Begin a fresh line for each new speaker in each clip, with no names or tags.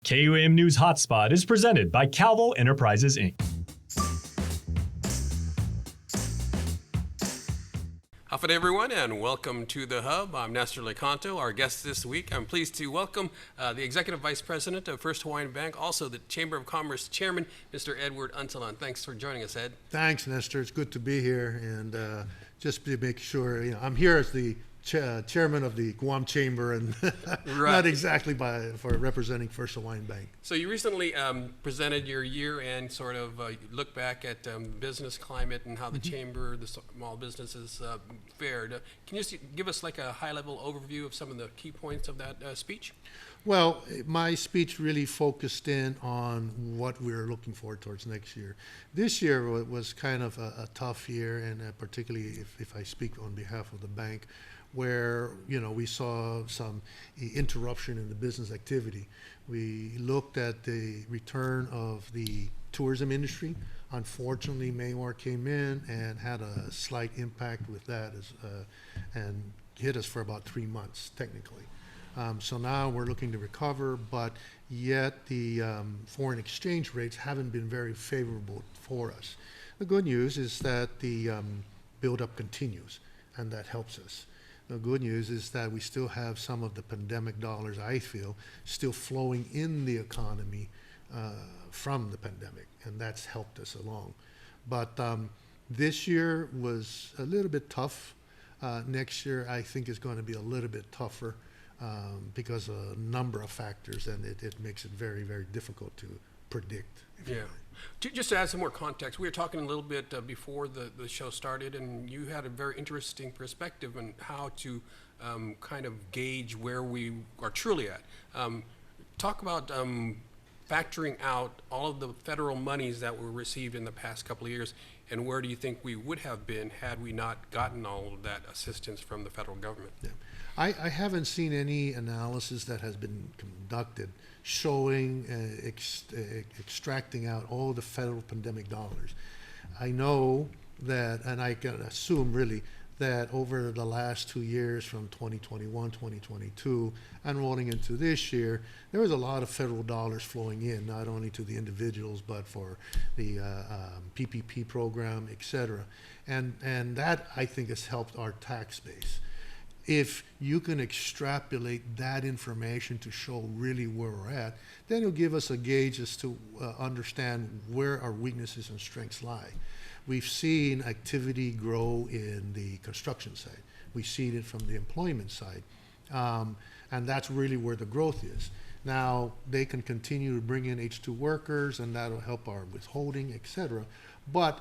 KUAM News Hotspot is presented by Calvo Enterprises, Inc.
Howdy everyone, and welcome to The Hub. I'm Nestor Lecanto. Our guest this week, I'm pleased to welcome the Executive Vice President of First Hawaiian Bank, also the Chamber of Commerce Chairman, Mr. Edward Untalan. Thanks for joining us, Ed.
Thanks, Nestor. It's good to be here, and just to make sure, I'm here as the chairman of the Guam Chamber, and
Right.
not exactly for representing First Hawaiian Bank.
So you recently presented your year-end sort of look back at business climate and how the Chamber, the small businesses fared. Can you just give us like a high-level overview of some of the key points of that speech?
Well, my speech really focused in on what we're looking forward towards next year. This year was kind of a tough year, and particularly if I speak on behalf of the bank, where we saw some interruption in the business activity. We looked at the return of the tourism industry. Unfortunately, Maywar came in and had a slight impact with that, and hit us for about 3 months technically. So now we're looking to recover, but yet the foreign exchange rates haven't been very favorable for us. The good news is that the buildup continues, and that helps us. The good news is that we still have some of the pandemic dollars, I feel, still flowing in the economy from the pandemic, and that's helped us along. But this year was a little bit tough. Next year, I think, is going to be a little bit tougher because of a number of factors, and it makes it very, very difficult to predict.
Yeah. Just to add some more context, we were talking a little bit before the show started, and you had a very interesting perspective on how to kind of gauge where we are truly at. Talk about factoring out all of the federal monies that were received in the past couple of years, and where do you think we would have been had we not gotten all of that assistance from the federal government?
Yeah. I haven't seen any analysis that has been conducted showing extracting out all the federal pandemic dollars. I know that, and I can assume really, that over the last 2 years, from 2021, 2022, and rolling into this year, there was a lot of federal dollars flowing in, not only to the individuals, but for the PPP program, et cetera. And that, I think, has helped our tax base. If you can extrapolate that information to show really where we're at, then it'll give us a gauge as to understand where our weaknesses and strengths lie. We've seen activity grow in the construction side. We've seen it from the employment side. And that's really where the growth is. Now, they can continue to bring in H-2 workers, and that'll help our withholding, et cetera. But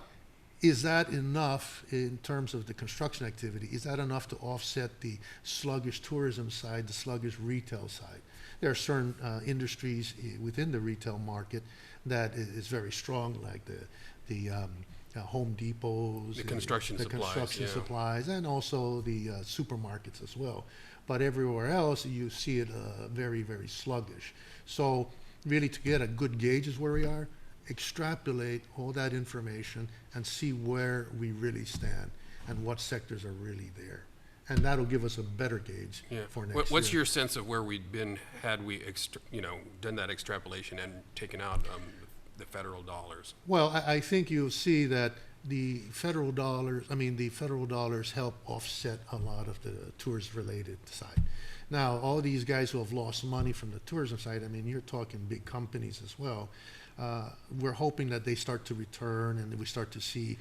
is that enough in terms of the construction activity? Is that enough to offset the sluggish tourism side, the sluggish retail side? There are certain industries within the retail market that is very strong, like the Home Depots,
The construction
supplies, and also the supermarkets as well. But everywhere else, you see it very, very sluggish. So really, to get a good gauge is where we are, extrapolate all that information and see where we really stand and what sectors are really there. And that'll give us a better gauge for next year.
What's your sense of where we'd been had we done that extrapolation and taken out the federal dollars?
Well, I think you'll see that the federal dollars help offset a lot of the tourist-related side. Now, all these guys who have lost money from the tourism side, you're talking big companies as well. We're hoping that they start to return and we start to see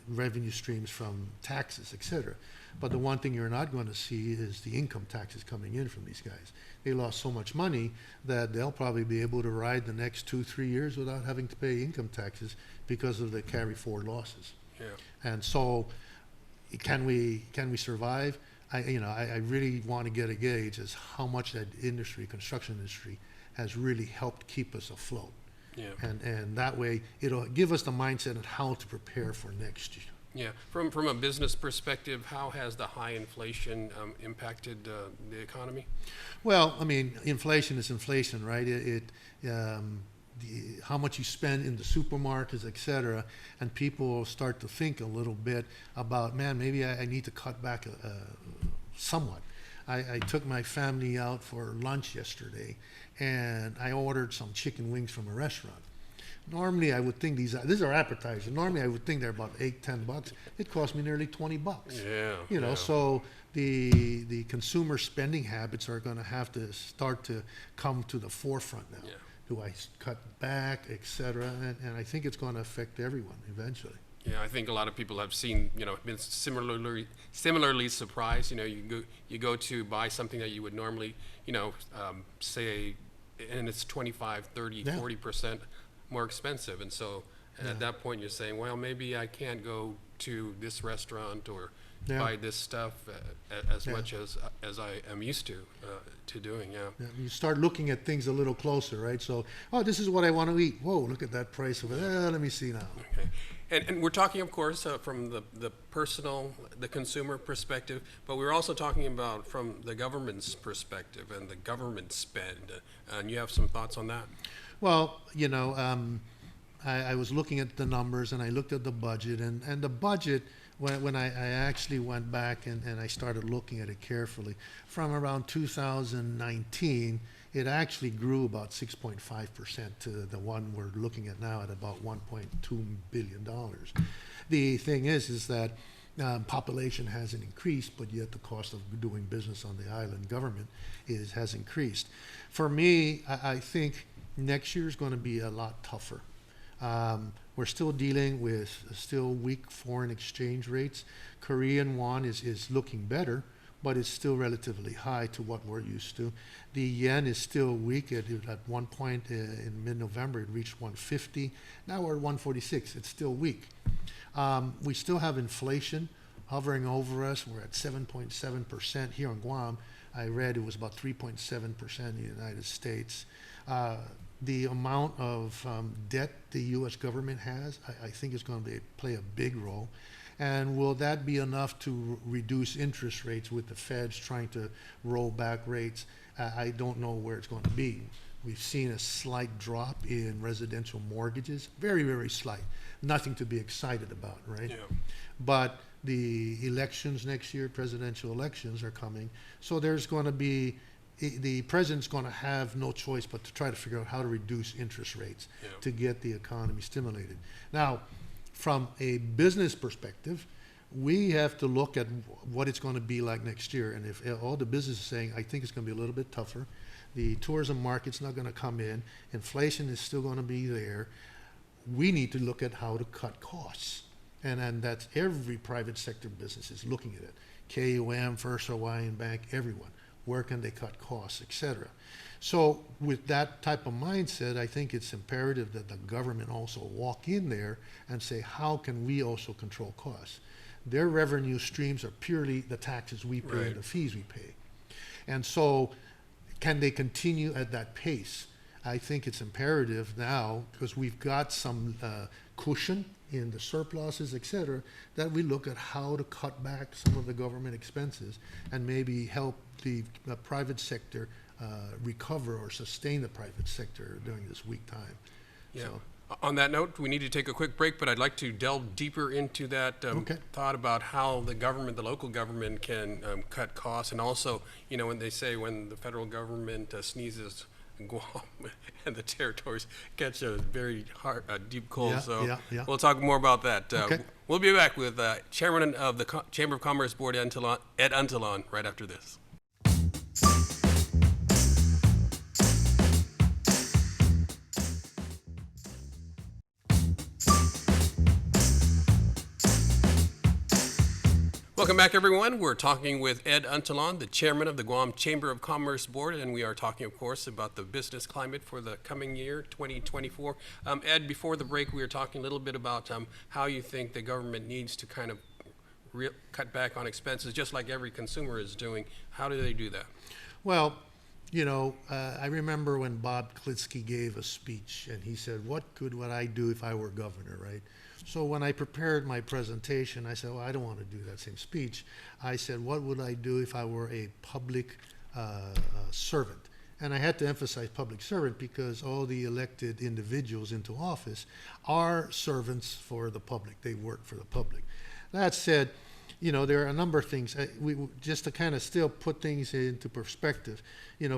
revenue streams from taxes, et cetera. But the one thing you're not going to see is the income taxes coming in from these guys. They lost so much money that they'll probably be able to ride the next 2-3 years without having to pay income taxes because of the carry forward losses.
Yeah.
And so, can we survive? I really want to get a gauge as how much that construction industry, has really helped keep us afloat.
Yeah.
And that way, it'll give us the mindset on how to prepare for next year.
Yeah. From a business perspective, how has the high inflation impacted the economy?
Well, inflation is inflation, right? How much you spend in the supermarkets, et cetera, and people will start to think a little bit about, man, maybe I need to cut back somewhat. I took my family out for lunch yesterday, and I ordered some chicken wings from a restaurant. Normally, I would think these are appetizers. Normally, I would think they're about $8-10. It cost me nearly $20.
Yeah.
You know,
yeah.
so the consumer spending habits are going to have to start to come to the forefront now.
Yeah.
Do I cut back, et cetera? And I think it's going to affect everyone eventually.
Yeah, I think a lot of people have seen, been similarly surprised. You go to buy something that you would normally, say, and it's 25, 30,
Yeah.
40% more expensive. And so at that point, you're saying, well, maybe I can't go to this restaurant or
Yeah.
buy this stuff as
Yeah.
much as I am used to doing. Yeah.
Yeah, you start looking at things a little closer, right? So, oh, this is what I want to eat. Whoa, look at that price of it. Let me see now.
Okay. And we're talking, of course, from the personal, the consumer perspective, but we're also talking about from the government's perspective and the government spend. And you have some thoughts on that?
Well, I was looking at the numbers and I looked at the budget, and the budget, when I actually went back and I started looking at it carefully, from around 2019, it actually grew about 6.5% to the one we're looking at now at about $1.2 billion. The thing is that population hasn't increased, but yet the cost of doing business on the island government has increased. For me, I think next year is going to be a lot tougher. We're still dealing with still weak foreign exchange rates. Korean won is looking better, but it's still relatively high to what we're used to. The yen is still weak. At one point in mid-November, it reached 150. Now we're at 146. It's still weak. We still have inflation hovering over us. We're at 7.7% here on Guam. I read it was about 3.7% in the United States. The amount of debt the U.S. government has, I think is going to play a big role. And will that be enough to reduce interest rates with the feds trying to roll back rates? I don't know where it's going to be. We've seen a slight drop in residential mortgages, very, very slight. Nothing to be excited about, right?
Yeah.
But the elections next year, presidential elections are coming. So there's going to be, the president's going to have no choice but to try to figure out how to reduce interest rates to get the economy stimulated. Now, from a business perspective, we have to look at what it's going to be like next year. And if all the business is saying, I think it's going to be a little bit tougher, the tourism market's not going to come in, inflation is still going to be there, we need to look at how to cut costs. And that's every private sector business is looking at it. KUM, First Hawaiian Bank, everyone. Where can they cut costs, et cetera. So with that type of mindset, I think it's imperative that the government also walk in there and say, how can we also control costs? Their revenue streams are purely the taxes we pay and the fees we pay. And so can they continue at that pace? I think it's imperative now, because we've got some cushion in the surpluses, et cetera, that we look at how to cut back some of the government expenses and maybe help the private sector recover or sustain the private sector during this weak time.
Yeah.
So,
on that note, we need to take a quick break, but I'd like to delve deeper into that thought about how the government, the local government, can cut costs, and also, when they say when the federal government sneezes, Guam and the territories catch a very hard, deep cold. We'll talk more about that. We'll be back with Chairman of the Chamber of Commerce Board, Ed Untalan, right after this. Welcome back, everyone. We're talking with Ed Untalan, the chairman of the Guam Chamber of Commerce Board, and we are talking, of course, about the business climate for the coming year, 2024. Ed, before the break, we were talking a little bit about how you think the government needs to kind of cut back on expenses, just like every consumer is doing. How do they do that?
well, I remember when Bob Klitsky gave a speech, and he said, what good would I do if I were governor, right? So when I prepared my presentation, I said, well, I don't want to do that same speech. I said, what would I do if I were a public servant? And I had to emphasize public servant because all the elected individuals into office are servants for the public. They work for the public. That said, there are a number of things. Just to kind of still put things into perspective,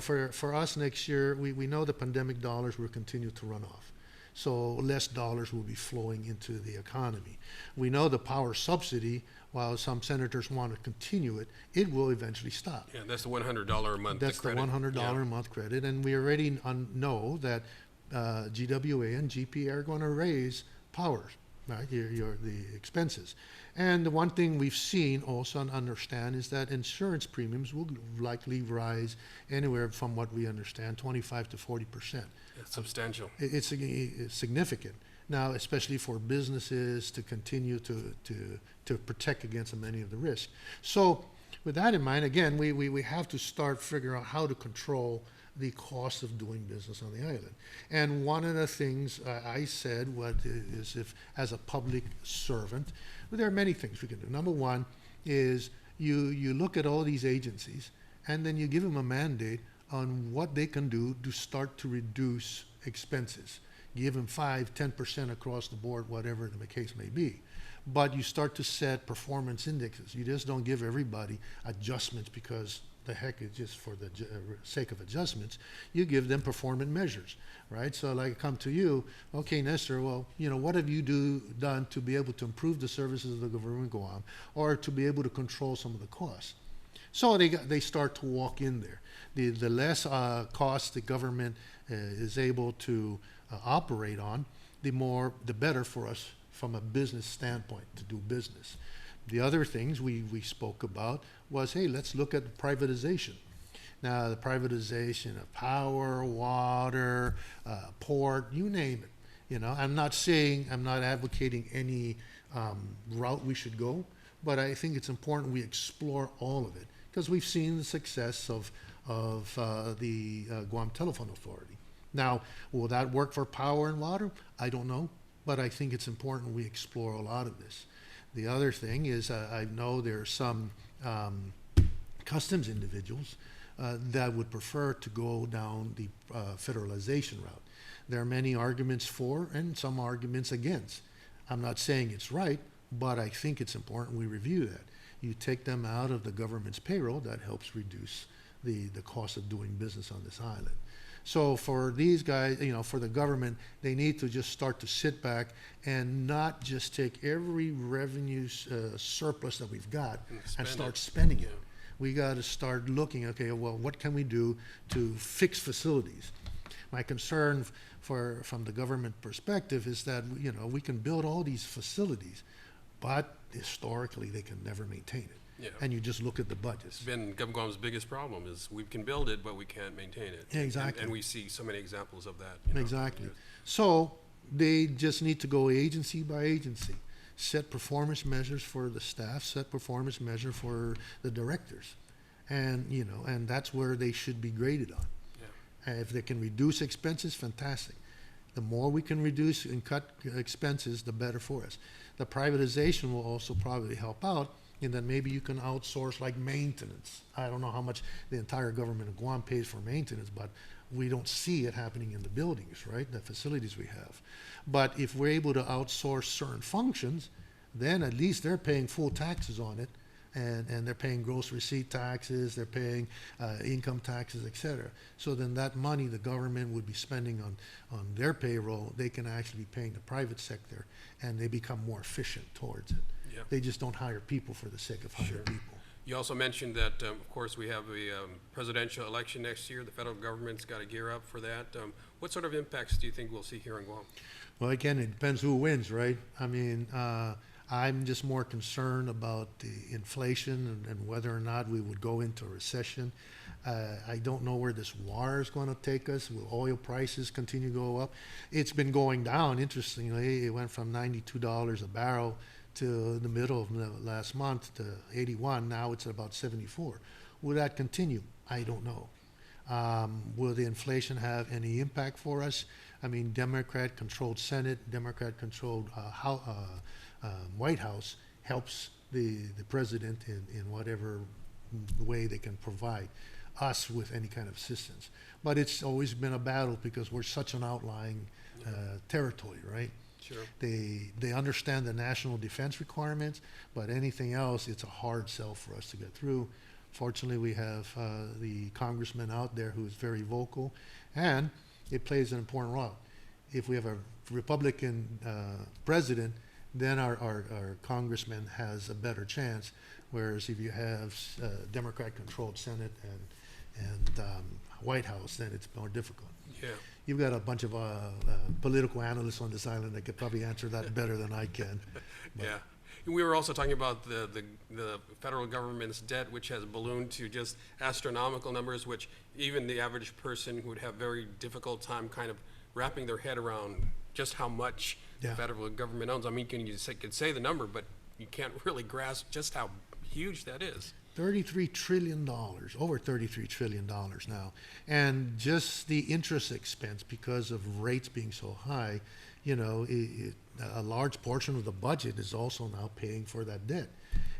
for us next year, we know the pandemic dollars will continue to run off. So less dollars will be flowing into the economy. We know the power subsidy, while some senators want to continue it, it will eventually stop.
Yeah, that's the $100 a month
That's the
credit.
$100 a month credit, and we already know that GWA and GPA are going to raise power, right? The expenses. And the one thing we've seen also and understand is that insurance premiums will likely rise anywhere from what we understand, 25 to 40%.
It's substantial.
It's significant. Now, especially for businesses to continue to protect against many of the risks. So with that in mind, again, we have to start figuring out how to control the cost of doing business on the island. And one of the things I said is if, as a public servant, well, there are many things we can do. Number one is you look at all these agencies and then you give them a mandate on what they can do to start to reduce expenses. Give them 5-10% across the board, whatever the case may be. But you start to set performance indexes. You just don't give everybody adjustments because the heck is just for the sake of adjustments. You give them performance measures, right? So like I come to you, okay, Nestor, well, what have you done to be able to improve the services of the government Guam or to be able to control some of the costs? So they start to walk in there. The less costs the government is able to operate on, the better for us from a business standpoint to do business. The other things we spoke about was, hey, let's look at privatization. Now, the privatization of power, water, port, you name it. I'm not advocating any route we should go, but I think it's important we explore all of it because we've seen the success of the Guam Telephone Authority. Now, will that work for power and water? I don't know, but I think it's important we explore a lot of this. The other thing is I know there are some customs individuals that would prefer to go down the federalization route. There are many arguments for and some arguments against. I'm not saying it's right, but I think it's important we review that. You take them out of the government's payroll, that helps reduce the cost of doing business on this island. So for these guys, for the government, they need to just start to sit back and not just take every revenue surplus that we've got and start spending it. We got to start looking, okay, well, what can we do to fix facilities? My concern from the government perspective is that, we can build all these facilities, but historically they can never maintain it.
Yeah.
And you just look at the budgets.
It's been Guam's biggest problem is we can build it, but we can't maintain it.
Yeah, exactly.
And we see so many examples of that.
Exactly. So they just need to go agency by agency, set performance measures for the staff, set performance measure for the directors. And, and that's where they should be graded on. Yeah. And if they can reduce expenses, fantastic. The more we can reduce and cut expenses, the better for us. The privatization will also probably help out in that maybe you can outsource like maintenance. I don't know how much the entire government of Guam pays for maintenance, but we don't see it happening in the buildings, right? The facilities we have. But if we're able to outsource certain functions, then at least they're paying full taxes on it, and they're paying gross receipt taxes, they're paying income taxes, et cetera. So then that money the government would be spending on their payroll, they can actually be paying the private sector, and they become more efficient towards it. Yeah. They just don't hire people for the sake of hiring people.
You also mentioned that, of course, we have a presidential election next year. The federal government's got to gear up for that. What sort of impacts do you think we'll see here in Guam?
Well, again, it depends who wins, right? I mean, I'm just more concerned about the inflation and whether or not we would go into a recession. I don't know where this war is going to take us. Will oil prices continue to go up? It's been going down, interestingly. It went from $92 a barrel to the middle of the last month to 81. Now it's about 74. Will that continue? I don't know. Will the inflation have any impact for us? I mean, Democrat-controlled Senate, Democrat-controlled White House helps the president in whatever way they can provide us with any kind of assistance. But it's always been a battle because we're such an outlying territory, right?
Sure.
They understand the national defense requirements, but anything else, it's a hard sell for us to get through. Fortunately, we have the congressman out there who's very vocal, and it plays an important role. If we have a Republican president, then our congressman has a better chance. Whereas if you have Democrat-controlled Senate and White House, then it's more difficult.
Yeah.
You've got a bunch of political analysts on this island that could probably answer that better than I can. But
Yeah. We were also talking about the federal government's debt, which has ballooned to just astronomical numbers, which even the average person would have very difficult time kind of wrapping their head around just how much the
Yeah.
federal government owns. I mean, could say the number, but you can't really grasp just how huge that is.
$33 trillion, over $33 trillion now. And just the interest expense because of rates being so high, you know, a large portion of the budget is also now paying for that debt.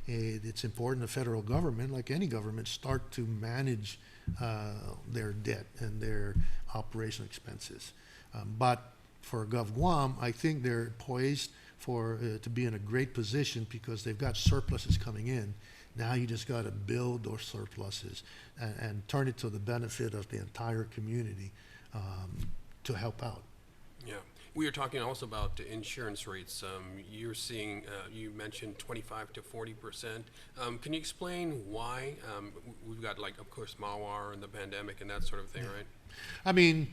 It's important the federal government, like any government, start to manage their debt and their operational expenses. But for Gov Guam, I think they're poised for to be in a great position because they've got surpluses coming in. Now you just got to build those surpluses and turn it to the benefit of the entire community to help out.
Yeah. We were talking also about the insurance rates. You're seeing, you mentioned 25 to 40%. Can you explain why? We've got, like, of course, Mawar and the pandemic and that sort of thing, right?
I mean,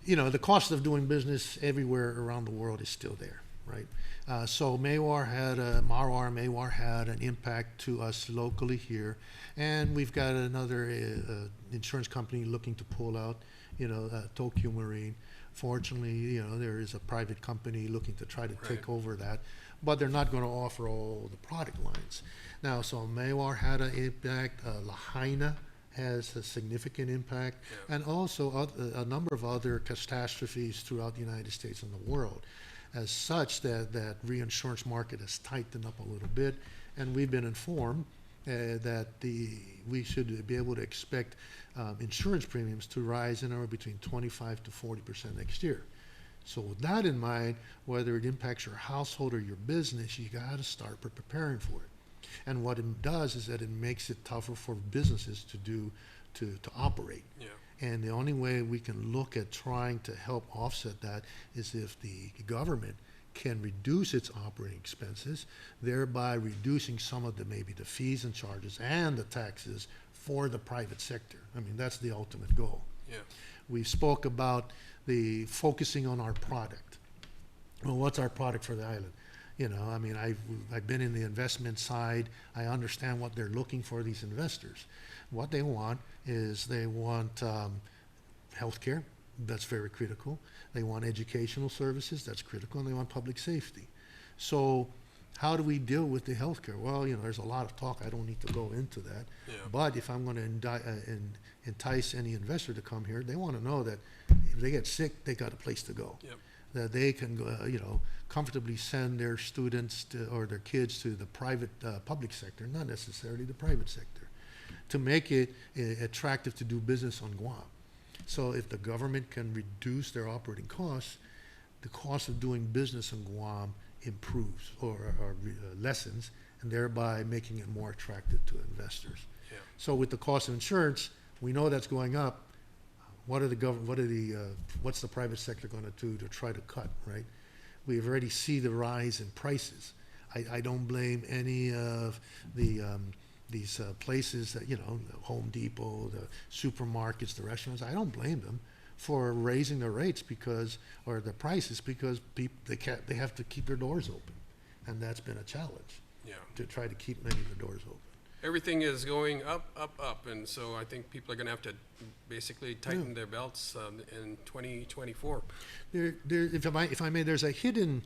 you know, the cost of doing business everywhere around the world is still there, right? So Mawar had an impact to us locally here, and we've got another insurance company looking to pull out, you know, Tokyo Marine. Fortunately, you know, there is a private company looking to try to take over that, but they're not going to offer all the product lines. Now, so Mawar had an impact, Lahaina has a significant impact, and also a number of other catastrophes throughout the United States and the world. As such, that reinsurance market has tightened up a little bit, and we've been informed that we should be able to expect insurance premiums to rise anywhere between 25 to 40% next year. So with that in mind, whether it impacts your household or your business, you got to start preparing for it. And what it does is that it makes it tougher for businesses to operate.
Yeah.
And the only way we can look at trying to help offset that is if the government can reduce its operating expenses, thereby reducing some of maybe the fees and charges and the taxes for the private sector. I mean, that's the ultimate goal.
Yeah.
We spoke about the focusing on our product. Well, what's our product for the island? You know, I mean, I've been in the investment side. I understand what they're looking for, these investors. What they want is they want healthcare. That's very critical. They want educational services. That's critical. And they want public safety. So how do we deal with the healthcare? Well, you know, there's a lot of talk. I don't need to go into that.
Yeah.
But if I'm going to entice any investor to come here, they want to know that if they get sick, they got a place to go.
Yep.
That they can go, you know, comfortably send their students or their kids to the private public sector, not necessarily the private sector, to make it attractive to do business on Guam. So if the government can reduce their operating costs, the cost of doing business in Guam improves or lessens, and thereby making it more attractive to investors.
Yeah.
So with the cost of insurance, we know that's going up. What's the private sector going to do to try to cut, right? We've already see the rise in prices. I don't blame any of these places that, you know, the Home Depot, the supermarkets, the restaurants. I don't blame them for raising their rates or the prices because they have to keep their doors open, and that's been a challenge.
Yeah.
To try to keep many of the doors open.
Everything is going up, up, up, and so I think people are going to have to basically tighten their belts in 2024.
If I may, there's a hidden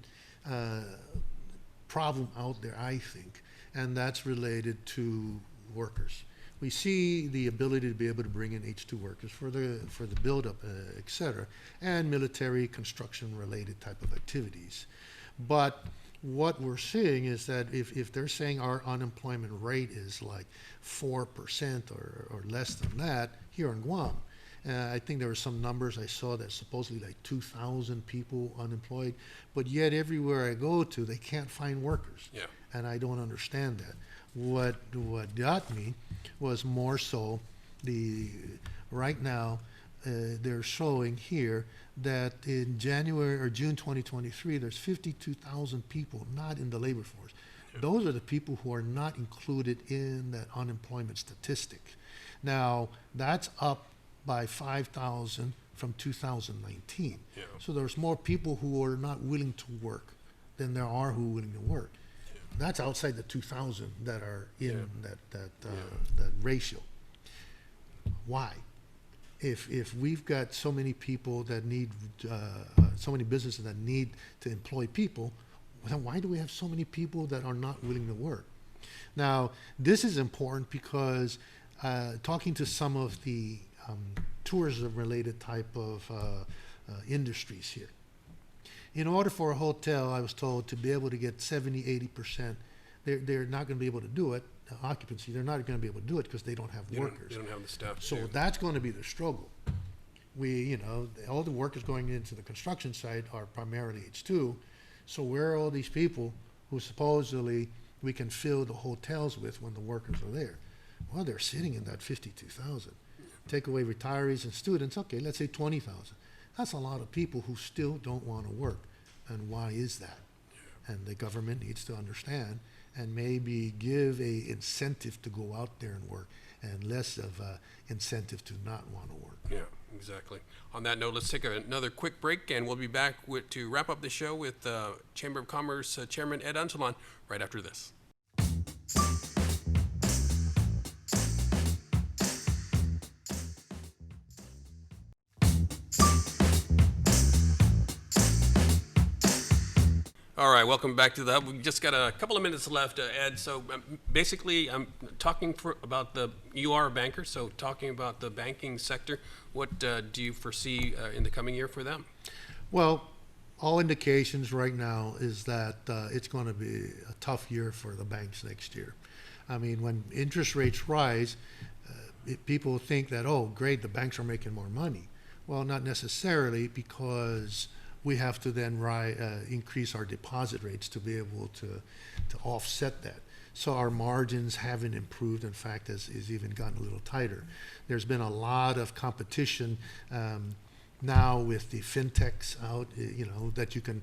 problem out there, I think, and that's related to workers. We see the ability to be able to bring in H-2 workers for the buildup, et cetera, and military construction related type of activities. But what we're seeing is that if they're saying our unemployment rate is like 4% or less than that here in Guam, I think there were some numbers I saw that supposedly like 2,000 people unemployed, but yet everywhere I go to, they can't find workers.
Yeah.
And I don't understand that. What got me was more so right now, they're showing here that in January or June 2023, there's 52,000 people not in the labor force. Those are the people who are not included in that unemployment statistic. Now, that's up by 5,000 from 2019.
Yeah.
So there's more people who are not willing to work than there are who are willing to work. That's outside the 2,000 that are in that ratio. Why? If we've got so many people that need, so many businesses that need to employ people, then why do we have so many people that are not willing to work? Now, this is important because talking to some of the tourism-related type of industries here, in order for a hotel, I was told, to be able to get 70, 80%, they're not going to be able to do it, occupancy, they're not going to be able to do it because they don't have workers.
They don't have the staff to
So
do it.
that's going to be the struggle. All the workers going into the construction site are primarily H2. So where are all these people who supposedly we can fill the hotels with when the workers are there? Well, they're sitting in that 52,000. Take away retirees and students, okay, let's say 20,000. That's a lot of people who still don't want to work. And why is that? And the government needs to understand and maybe give a incentive to go out there and work and less of a incentive to not want to work.
Yeah, exactly. On that note, let's take another quick break, and we'll be back to wrap up the show with Chamber of Commerce Chairman Ed Untalan right after this. All right, welcome back to the Hub. We've just got a couple of minutes left, Ed. So basically, I'm talking about you are a banker, so talking about the banking sector. What do you foresee in the coming year for them?
Well, all indications right now is that it's going to be a tough year for the banks next year. I mean, when interest rates rise, people think that, oh, great, the banks are making more money. Well, not necessarily, because we have to then increase our deposit rates to be able to offset that. So our margins haven't improved. In fact, has even gotten a little tighter. There's been a lot of competition now with the fintechs out, that you can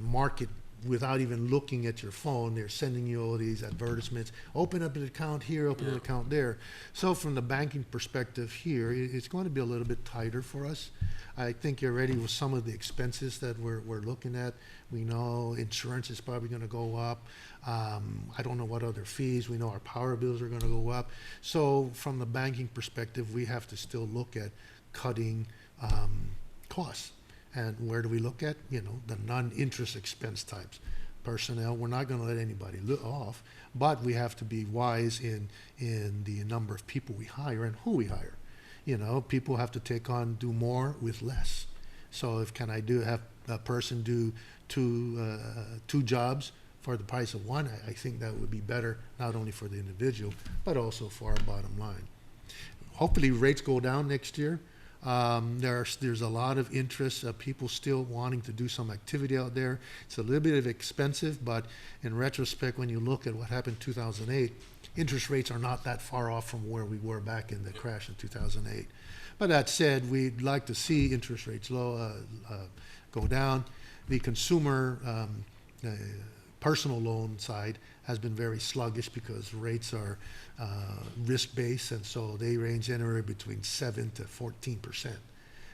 market without even looking at your phone. They're sending you all these advertisements. Open up an account here, open an account there. So from the banking perspective here, it's going to be a little bit tighter for us. I think you're ready with some of the expenses that we're looking at. We know insurance is probably going to go up. I don't know what other fees. We know our power bills are going to go up. So from the banking perspective, we have to still look at cutting costs. And where do we look at? The non-interest expense types. Personnel, we're not going to let anybody off, but we have to be wise in the number of people we hire and who we hire. People have to do more with less. So can I have a person do two jobs for the price of one? I think that would be better, not only for the individual, but also for our bottom line. Hopefully rates go down next year. There's a lot of interest, people still wanting to do some activity out there. It's a little bit expensive, but in retrospect, when you look at what happened in 2008, interest rates are not that far off from where we were back in the crash in 2008. But that said, we'd like to see interest rates go down. The consumer personal loan side has been very sluggish because rates are risk-based, and so they range anywhere between 7 to 14%.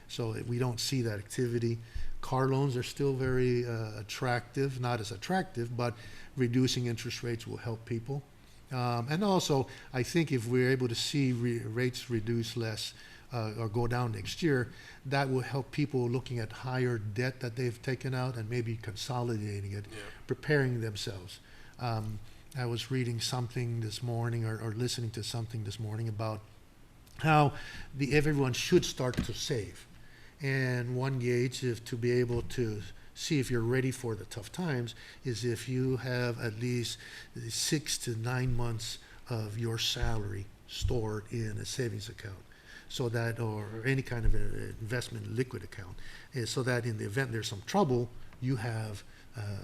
So we don't see that activity. Car loans are still very attractive, not as attractive, but reducing interest rates will help people. And also, I think if we're able to see rates reduce less or go down next year, that will help people looking at higher debt that they've taken out and maybe consolidating it, preparing themselves. I was reading something this morning or listening to something this morning about how everyone should start to save. And one gauge to be able to see if you're ready for the tough times is if you have at least 6 to 9 months of your salary stored in a savings account. so that, or any kind of a investment liquid account, so that in the event there's some trouble, you have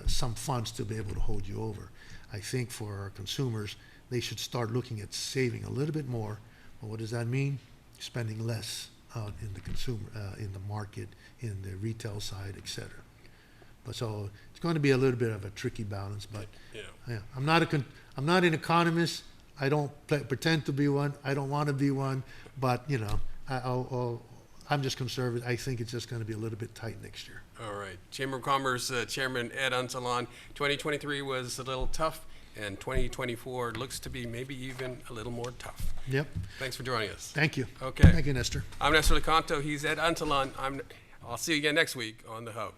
some funds to be able to hold you over. I think for our consumers, they should start looking at saving a little bit more. Well, what does that mean? Spending less out in the consumer, in the market, in the retail side, et cetera. But so it's going to be a little bit of a tricky balance. But yeah, I'm not an economist. I don't pretend to be one. I don't want to be one. But you know, I'm just conservative. I think it's just going to be a little bit tight next year.
All right. Chamber of Commerce Chairman Ed Untalan, 2023 was a little tough, and 2024 looks to be maybe even a little more tough.
Yep.
Thanks for joining us.
Thank you.
Okay.
Thank you, Nestor.
I'm Nestor Lecanto. He's Ed Untalan. I'll see you again next week on The Hub.